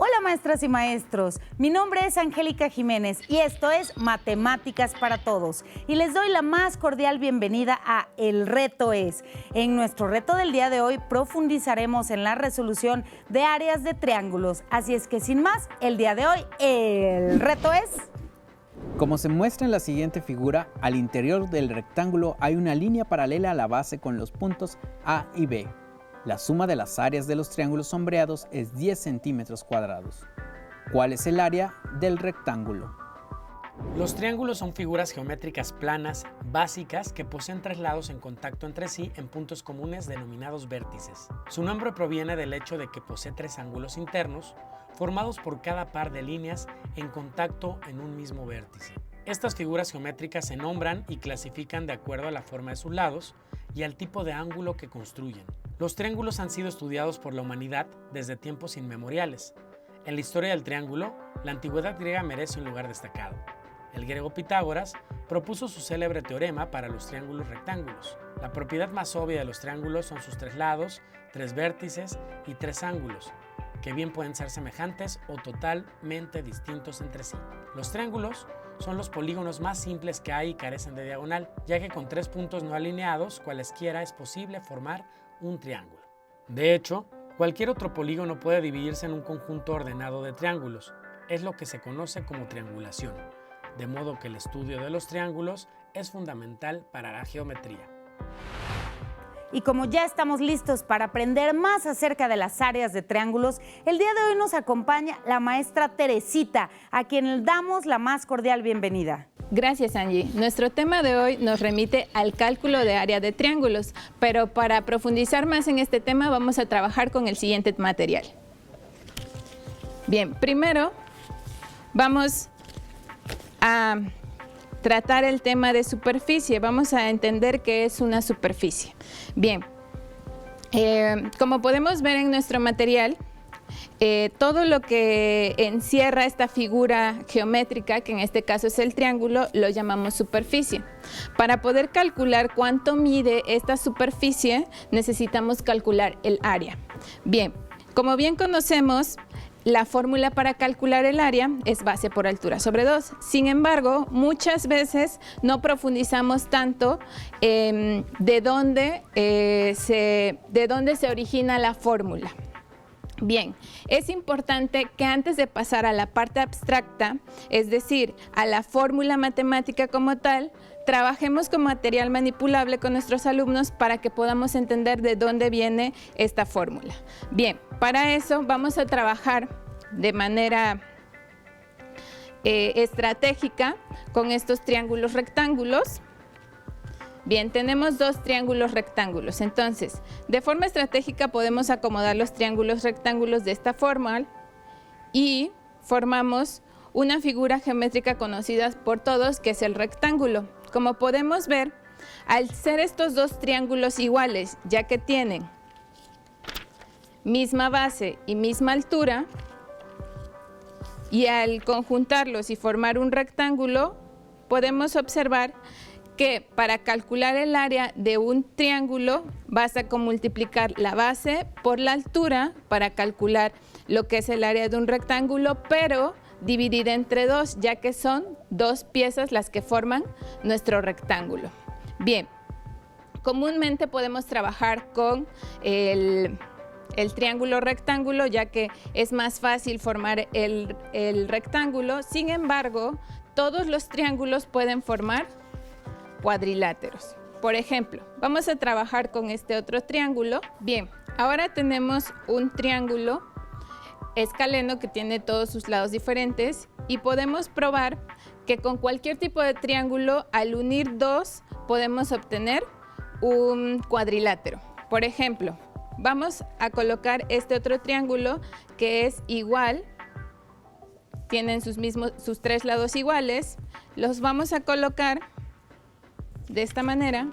Hola maestras y maestros, mi nombre es Angélica Jiménez y esto es Matemáticas para Todos. Y les doy la más cordial bienvenida a El Reto Es. En nuestro reto del día de hoy profundizaremos en la resolución de áreas de triángulos. Así es que sin más, el día de hoy, el reto es... Como se muestra en la siguiente figura, al interior del rectángulo hay una línea paralela a la base con los puntos A y B. La suma de las áreas de los triángulos sombreados es 10 centímetros cuadrados. ¿Cuál es el área del rectángulo? Los triángulos son figuras geométricas planas, básicas, que poseen tres lados en contacto entre sí en puntos comunes denominados vértices. Su nombre proviene del hecho de que posee tres ángulos internos, formados por cada par de líneas en contacto en un mismo vértice. Estas figuras geométricas se nombran y clasifican de acuerdo a la forma de sus lados y al tipo de ángulo que construyen. Los triángulos han sido estudiados por la humanidad desde tiempos inmemoriales. En la historia del triángulo, la antigüedad griega merece un lugar destacado. El griego Pitágoras propuso su célebre teorema para los triángulos rectángulos. La propiedad más obvia de los triángulos son sus tres lados, tres vértices y tres ángulos, que bien pueden ser semejantes o totalmente distintos entre sí. Los triángulos son los polígonos más simples que hay y carecen de diagonal, ya que con tres puntos no alineados, cualesquiera, es posible formar un triángulo. De hecho, cualquier otro polígono puede dividirse en un conjunto ordenado de triángulos. Es lo que se conoce como triangulación, de modo que el estudio de los triángulos es fundamental para la geometría. Y como ya estamos listos para aprender más acerca de las áreas de triángulos, el día de hoy nos acompaña la maestra Teresita, a quien le damos la más cordial bienvenida. Gracias, Angie. Nuestro tema de hoy nos remite al cálculo de área de triángulos, pero para profundizar más en este tema vamos a trabajar con el siguiente material. Bien, primero vamos a tratar el tema de superficie. Vamos a entender qué es una superficie. Bien, como podemos ver en nuestro material, todo lo que encierra esta figura geométrica, que en este caso es el triángulo, lo llamamos superficie. Para poder calcular cuánto mide esta superficie, necesitamos calcular el área. Bien, como bien conocemos, la fórmula para calcular el área es base por altura sobre 2. Sin embargo, muchas veces no profundizamos tanto de dónde se origina la fórmula. Bien, es importante que antes de pasar a la parte abstracta, es decir, a la fórmula matemática como tal, trabajemos con material manipulable con nuestros alumnos para que podamos entender de dónde viene esta fórmula. Bien, para eso vamos a trabajar de manera estratégica con estos triángulos rectángulos. Bien, tenemos dos triángulos rectángulos, entonces, de forma estratégica podemos acomodar los triángulos rectángulos de esta forma y formamos una figura geométrica conocida por todos, que es el rectángulo. Como podemos ver, al ser estos dos triángulos iguales, ya que tienen misma base y misma altura, y al conjuntarlos y formar un rectángulo, podemos observar que para calcular el área de un triángulo basta con multiplicar la base por la altura para calcular lo que es el área de un rectángulo, pero dividida entre dos, ya que son dos piezas las que forman nuestro rectángulo. Bien, comúnmente podemos trabajar con el triángulo rectángulo, ya que es más fácil formar el rectángulo. Sin embargo, todos los triángulos pueden formar cuadriláteros. Por ejemplo, vamos a trabajar con este otro triángulo. Bien, ahora tenemos un triángulo escaleno que tiene todos sus lados diferentes y podemos probar que con cualquier tipo de triángulo, al unir dos, podemos obtener un cuadrilátero. Por ejemplo, vamos a colocar este otro triángulo que es igual, tienen sus tres lados iguales, los vamos a colocar de esta manera.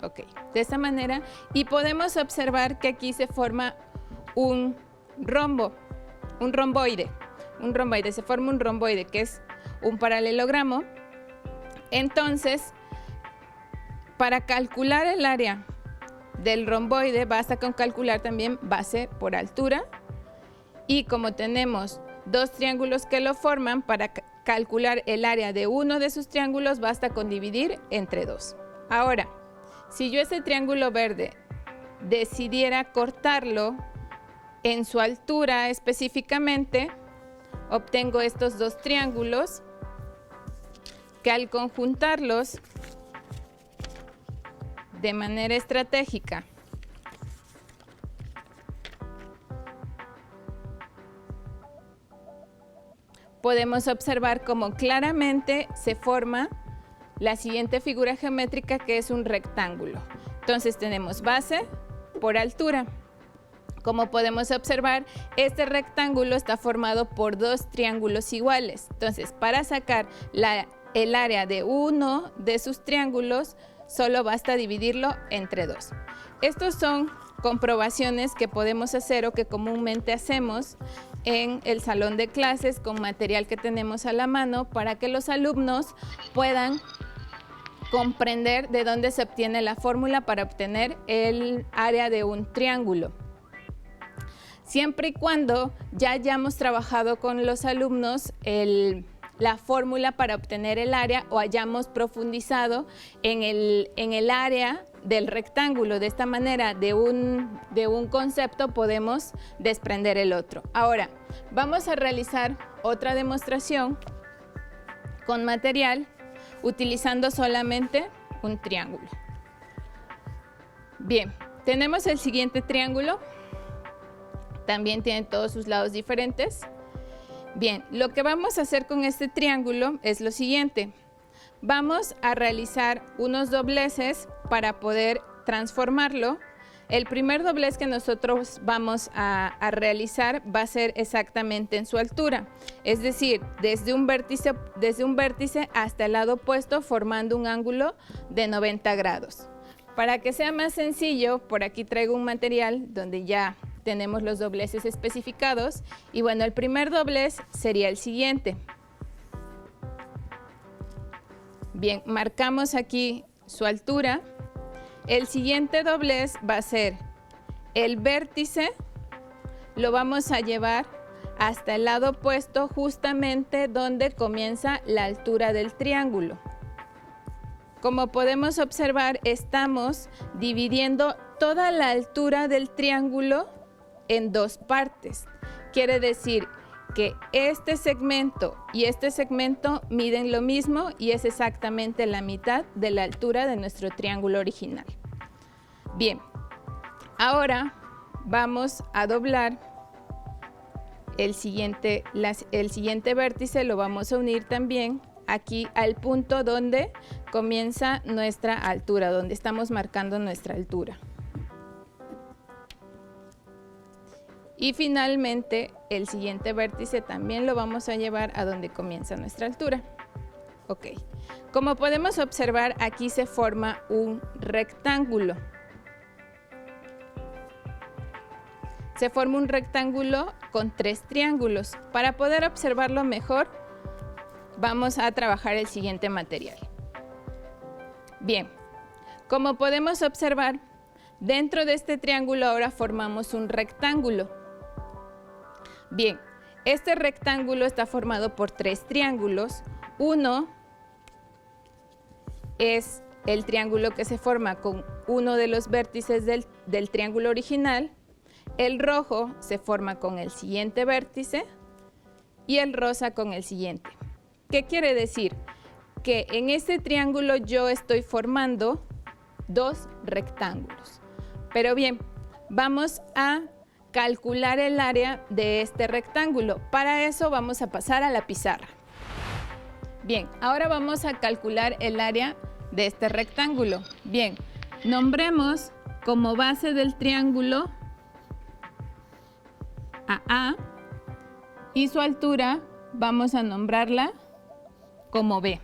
Ok, de esta manera, y podemos observar que aquí se forma un romboide, se forma un romboide que es un paralelogramo. Entonces, para calcular el área del romboide, basta con calcular también base por altura. Y como tenemos dos triángulos que lo forman, para calcular el área de uno de sus triángulos basta con dividir entre 2. Ahora, si yo ese triángulo verde decidiera cortarlo en su altura específicamente, obtengo estos dos triángulos que al conjuntarlos de manera estratégica podemos observar cómo claramente se forma la siguiente figura geométrica, que es un rectángulo. Entonces tenemos base por altura. Como podemos observar, este rectángulo está formado por dos triángulos iguales. Entonces, para sacar el área de uno de sus triángulos, solo basta dividirlo entre 2. Estos son comprobaciones que podemos hacer o que comúnmente hacemos en el salón de clases con material que tenemos a la mano para que los alumnos puedan comprender de dónde se obtiene la fórmula para obtener el área de un triángulo. Siempre y cuando ya hayamos trabajado con los alumnos la fórmula para obtener el área o hayamos profundizado en el área del rectángulo. De esta manera, de un concepto podemos desprender el otro. Ahora, vamos a realizar otra demostración con material utilizando solamente un triángulo. Bien, tenemos el siguiente triángulo. También tiene todos sus lados diferentes. Bien, lo que vamos a hacer con este triángulo es lo siguiente. Vamos a realizar unos dobleces para poder transformarlo. El primer doblez que nosotros vamos a realizar va a ser exactamente en su altura. Es decir, desde un vértice hasta el lado opuesto, formando un ángulo de 90 grados. Para que sea más sencillo, por aquí traigo un material donde ya tenemos los dobleces especificados. Y bueno, el primer doblez sería el siguiente. Bien, marcamos aquí su altura. El siguiente doblez va a ser el vértice, lo vamos a llevar hasta el lado opuesto, justamente donde comienza la altura del triángulo. Como podemos observar, estamos dividiendo toda la altura del triángulo en dos partes. Quiere decir que este segmento y este segmento miden lo mismo y es exactamente la mitad de la altura de nuestro triángulo original. Bien, ahora vamos a doblar el siguiente vértice, lo vamos a unir también aquí al punto donde comienza nuestra altura, donde estamos marcando nuestra altura. Y finalmente, el siguiente vértice también lo vamos a llevar a donde comienza nuestra altura. Ok. Como podemos observar, aquí se forma un rectángulo. Se forma un rectángulo con tres triángulos. Para poder observarlo mejor, vamos a trabajar el siguiente material. Bien, como podemos observar, dentro de este triángulo ahora formamos un rectángulo. Bien, este rectángulo está formado por tres triángulos. Uno es el triángulo que se forma con uno de los vértices del triángulo original. El rojo se forma con el siguiente vértice y el rosa con el siguiente. ¿Qué quiere decir? Que en este triángulo yo estoy formando dos rectángulos. Pero bien, vamos a calcular el área de este rectángulo. Para eso vamos a pasar a la pizarra. Bien, ahora vamos a calcular el área de este rectángulo. Bien, nombremos como base del triángulo a A y su altura vamos a nombrarla como B.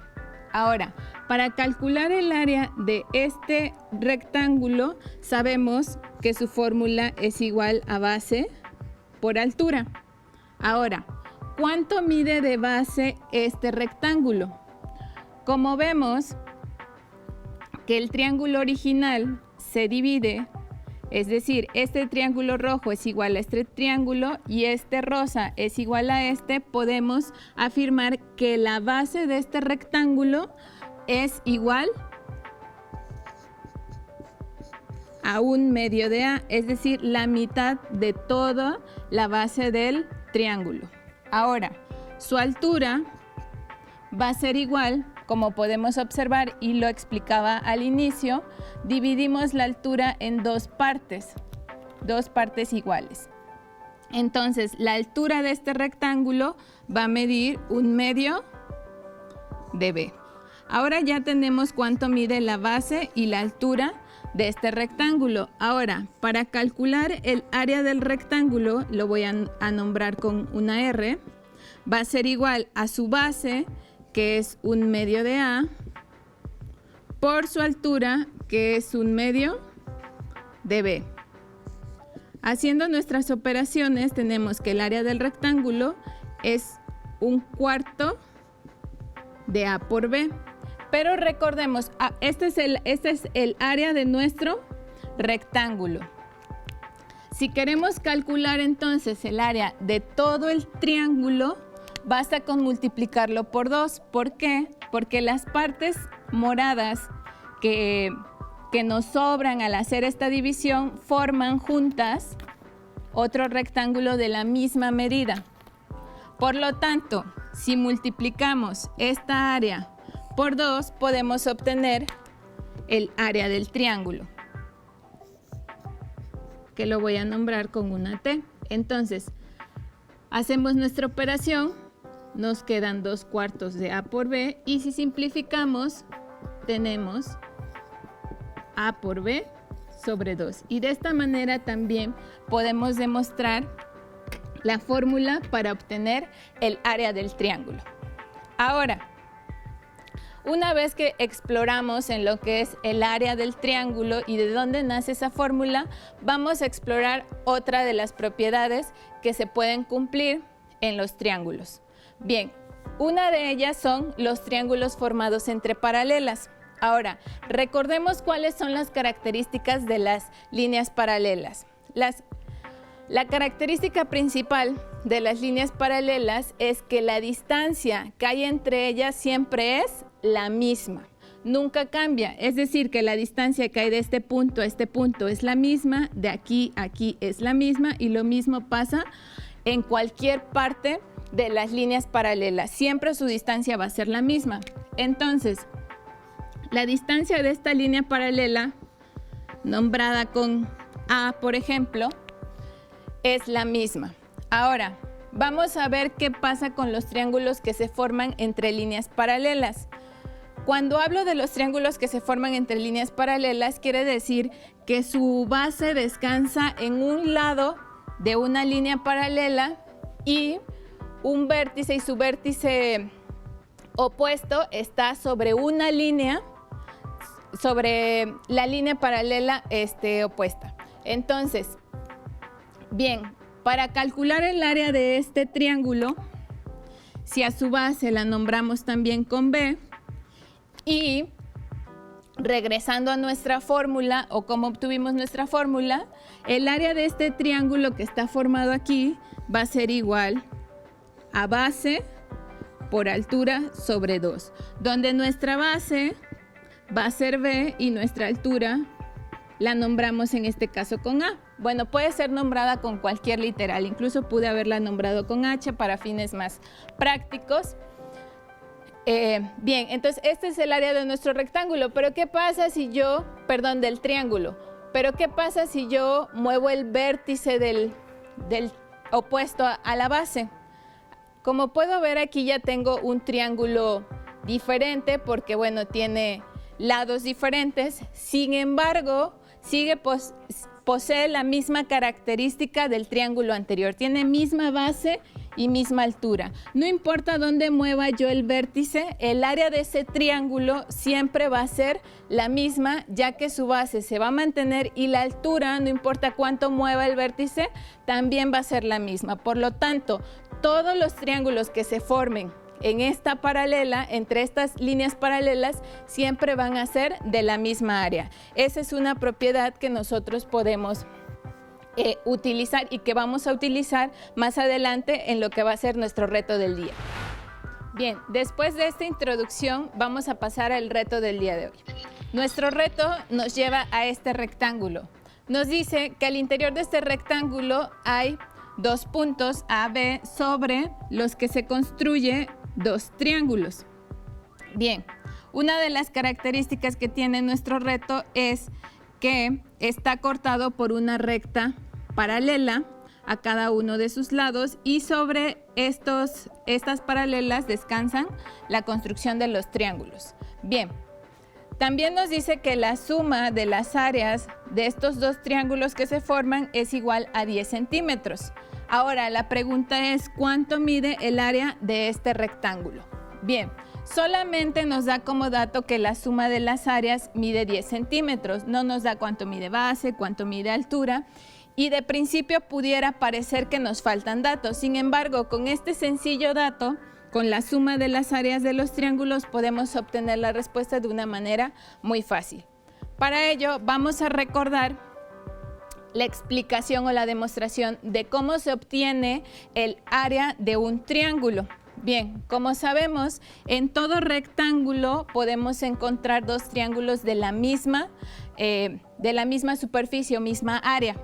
Ahora, para calcular el área de este rectángulo, sabemos que su fórmula es igual a base por altura. Ahora, ¿cuánto mide de base este rectángulo? Como vemos que el triángulo original se divide Es decir, este triángulo rojo es igual a este triángulo y este rosa es igual a este, podemos afirmar que la base de este rectángulo es igual a 1/2 de A, es decir, la mitad de toda la base del triángulo. Ahora, su altura va a ser igual, como podemos observar y lo explicaba al inicio, dividimos la altura en dos partes iguales. Entonces, la altura de este rectángulo va a medir 1/2 de B. Ahora ya tenemos cuánto mide la base y la altura de este rectángulo. Ahora, para calcular el área del rectángulo, lo voy a nombrar con una R, va a ser igual a su base, que es 1/2 de A, por su altura, que es 1/2 de B. Haciendo nuestras operaciones, tenemos que el área del rectángulo es 1/4 de A por B. Pero recordemos, este es el área de nuestro rectángulo. Si queremos calcular entonces el área de todo el triángulo, basta con multiplicarlo por 2. ¿Por qué? Porque las partes moradas que nos sobran al hacer esta división forman juntas otro rectángulo de la misma medida. Por lo tanto, si multiplicamos esta área por 2, podemos obtener el área del triángulo, que lo voy a nombrar con una T. Entonces, hacemos nuestra operación, nos quedan 2/4 de A por B, y si simplificamos, tenemos A por B sobre 2. Y de esta manera también podemos demostrar la fórmula para obtener el área del triángulo. Ahora, una vez que exploramos en lo que es el área del triángulo y de dónde nace esa fórmula, vamos a explorar otra de las propiedades que se pueden cumplir en los triángulos. Bien, una de ellas son los triángulos formados entre paralelas. Ahora, recordemos cuáles son las características de las líneas paralelas. La característica principal de las líneas paralelas es que la distancia que hay entre ellas siempre es la misma, nunca cambia. Es decir, que la distancia que hay de este punto a este punto es la misma, de aquí a aquí es la misma, y lo mismo pasa en cualquier parte de las líneas paralelas. Siempre su distancia va a ser la misma. Entonces, la distancia de esta línea paralela, nombrada con A, por ejemplo, es la misma. Ahora, vamos a ver qué pasa con los triángulos que se forman entre líneas paralelas. Cuando hablo de los triángulos que se forman entre líneas paralelas, quiere decir que su base descansa en un lado de una línea paralela y un vértice y su vértice opuesto está sobre una línea, sobre la línea paralela opuesta. Entonces, bien, para calcular el área de este triángulo, si a su base la nombramos también con B, y regresando a nuestra fórmula, o cómo obtuvimos nuestra fórmula, el área de este triángulo que está formado aquí va a ser igual a base por altura sobre 2, donde nuestra base va a ser B y nuestra altura la nombramos en este caso con A. Bueno, puede ser nombrada con cualquier literal, incluso pude haberla nombrado con H para fines más prácticos. Bien, entonces este es el área de nuestro rectángulo, pero ¿qué pasa si yo, del triángulo, pero qué pasa si yo muevo el vértice del opuesto a la base? Como puedo ver, aquí ya tengo un triángulo diferente porque, bueno, tiene lados diferentes. Sin embargo, posee la misma característica del triángulo anterior. Tiene misma base y misma altura. No importa dónde mueva yo el vértice, el área de ese triángulo siempre va a ser la misma, ya que su base se va a mantener y la altura, no importa cuánto mueva el vértice, también va a ser la misma. Por lo tanto, todos los triángulos que se formen en esta paralela, entre estas líneas paralelas, siempre van a ser de la misma área. Esa es una propiedad que nosotros podemos utilizar y que vamos a utilizar más adelante en lo que va a ser nuestro reto del día. Bien, después de esta introducción vamos a pasar al reto del día de hoy. Nuestro reto nos lleva a este rectángulo. Nos dice que al interior de este rectángulo hay dos puntos A, B, sobre los que se construye dos triángulos. Bien, una de las características que tiene nuestro reto es que está cortado por una recta paralela a cada uno de sus lados y sobre estas paralelas descansan la construcción de los triángulos. Bien, también nos dice que la suma de las áreas de estos dos triángulos que se forman es igual a 10 centímetros. Ahora, la pregunta es, ¿cuánto mide el área de este rectángulo? Bien, solamente nos da como dato que la suma de las áreas mide 10 centímetros. No nos da cuánto mide base, cuánto mide altura. Y de principio pudiera parecer que nos faltan datos. Sin embargo, con este sencillo dato, con la suma de las áreas de los triángulos, podemos obtener la respuesta de una manera muy fácil. Para ello, vamos a recordar la explicación o la demostración de cómo se obtiene el área de un triángulo. Bien, como sabemos, en todo rectángulo podemos encontrar dos triángulos de la misma superficie o misma área.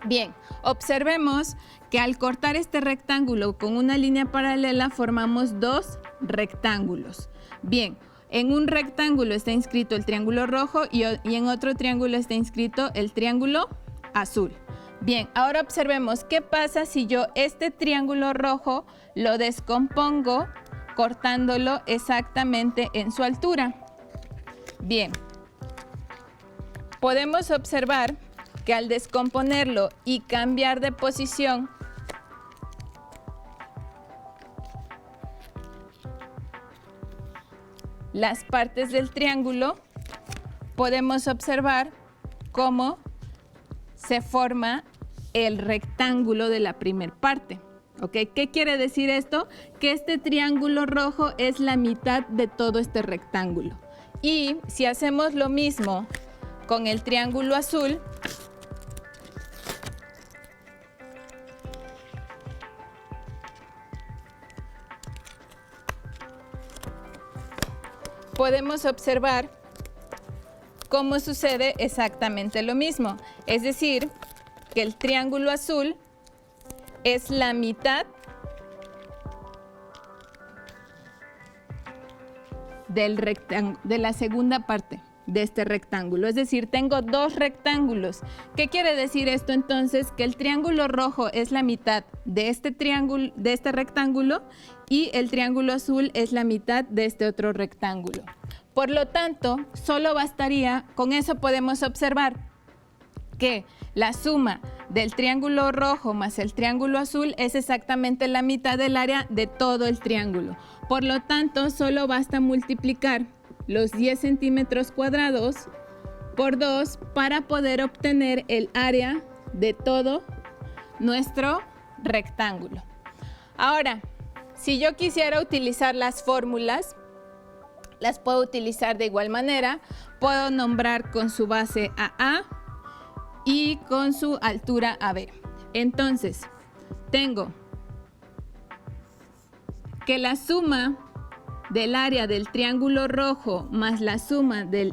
Bien, observemos que al cortar este rectángulo con una línea paralela formamos dos rectángulos. Bien, en un rectángulo está inscrito el triángulo rojo y en otro triángulo está inscrito el triángulo azul. Bien, ahora observemos qué pasa si yo este triángulo rojo lo descompongo cortándolo exactamente en su altura. Bien, podemos observar que al descomponerlo y cambiar de posición, las partes del triángulo, podemos observar cómo se forma el rectángulo de la primera parte. ¿Ok? ¿Qué quiere decir esto? Que este triángulo rojo es la mitad de todo este rectángulo. Y si hacemos lo mismo con el triángulo azul, podemos observar cómo sucede exactamente lo mismo. Es decir, que el triángulo azul es la mitad de la segunda parte de este rectángulo. Es decir, tengo dos rectángulos. ¿Qué quiere decir esto entonces? Que el triángulo rojo es la mitad de este triángulo, de este rectángulo, y el triángulo azul es la mitad de este otro rectángulo. Por lo tanto, solo bastaría, con eso podemos observar que la suma del triángulo rojo más el triángulo azul es exactamente la mitad del área de todo el triángulo. Por lo tanto, solo basta multiplicar los 10 centímetros cuadrados por 2 para poder obtener el área de todo nuestro rectángulo. Ahora, si yo quisiera utilizar las fórmulas, las puedo utilizar de igual manera. Puedo nombrar con su base a A y con su altura a B. Entonces, tengo que la suma del área del triángulo rojo más la suma del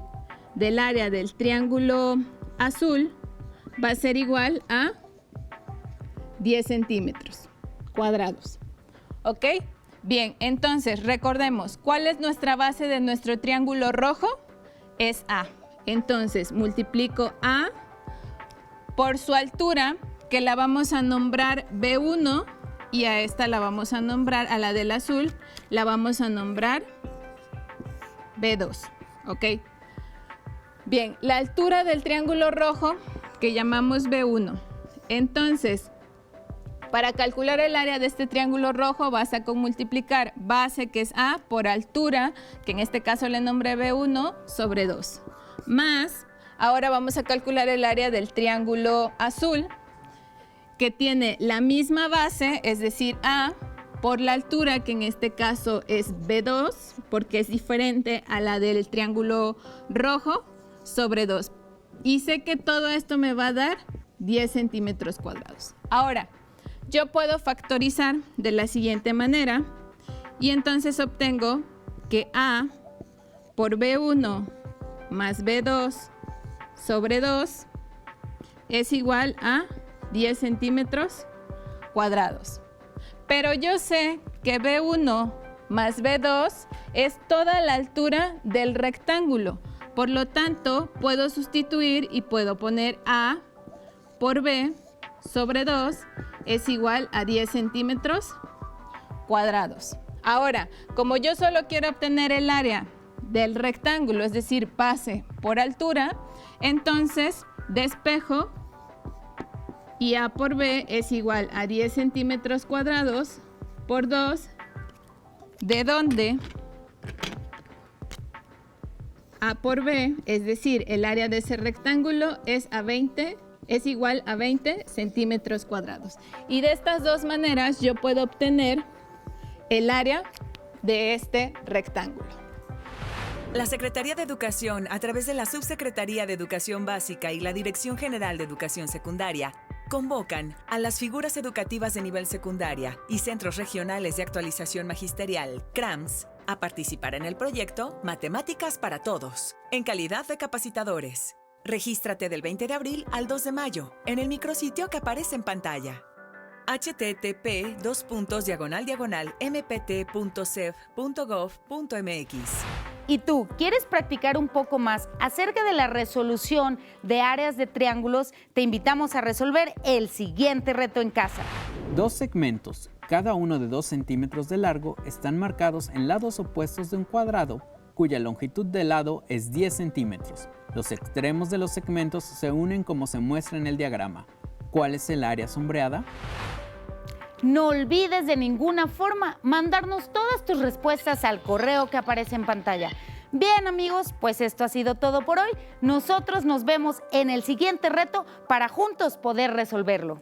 área del triángulo azul va a ser igual a 10 centímetros cuadrados. ¿Ok? Bien, entonces recordemos, ¿cuál es nuestra base de nuestro triángulo rojo? Es A. Entonces, multiplico A por su altura, que la vamos a nombrar B1, y a esta la vamos a nombrar, a la del azul, la vamos a nombrar B2. ¿Ok? Bien, la altura del triángulo rojo, que llamamos B1. Entonces, para calcular el área de este triángulo rojo, basta con multiplicar base, que es A, por altura, que en este caso le nombré B1, sobre 2. Más, ahora vamos a calcular el área del triángulo azul, que tiene la misma base, es decir, A, por la altura, que en este caso es B2, porque es diferente a la del triángulo rojo, sobre 2. Y sé que todo esto me va a dar 10 centímetros cuadrados. Ahora, yo puedo factorizar de la siguiente manera y entonces obtengo que A por B1 más B2 sobre 2 es igual a 10 centímetros cuadrados. Pero yo sé que B1 más B2 es toda la altura del rectángulo. Por lo tanto, puedo sustituir y puedo poner A por B sobre 2 es igual a 10 centímetros cuadrados. Ahora, como yo solo quiero obtener el área del rectángulo, es decir, base por altura, entonces despejo y A por B es igual a 10 centímetros cuadrados por 2, de donde A por B, es decir, el área de ese rectángulo es igual a 20 centímetros cuadrados. Y de estas dos maneras yo puedo obtener el área de este rectángulo. La Secretaría de Educación, a través de la Subsecretaría de Educación Básica y la Dirección General de Educación Secundaria, convocan a las figuras educativas de nivel secundaria y Centros Regionales de Actualización Magisterial, CRAMS, a participar en el proyecto Matemáticas para Todos, en calidad de capacitadores. Regístrate del 20 de abril al 2 de mayo en el micrositio que aparece en pantalla. http://mpt.cef.gov.mx. ¿Y tú quieres practicar un poco más acerca de la resolución de áreas de triángulos? Te invitamos a resolver el siguiente reto en casa. 2 segmentos, cada uno de 2 centímetros de largo, están marcados en lados opuestos de un cuadrado, cuya longitud de lado es 10 centímetros. Los extremos de los segmentos se unen como se muestra en el diagrama. ¿Cuál es el área sombreada? No olvides de ninguna forma mandarnos todas tus respuestas al correo que aparece en pantalla. Bien, amigos, pues esto ha sido todo por hoy. Nosotros nos vemos en el siguiente reto para juntos poder resolverlo.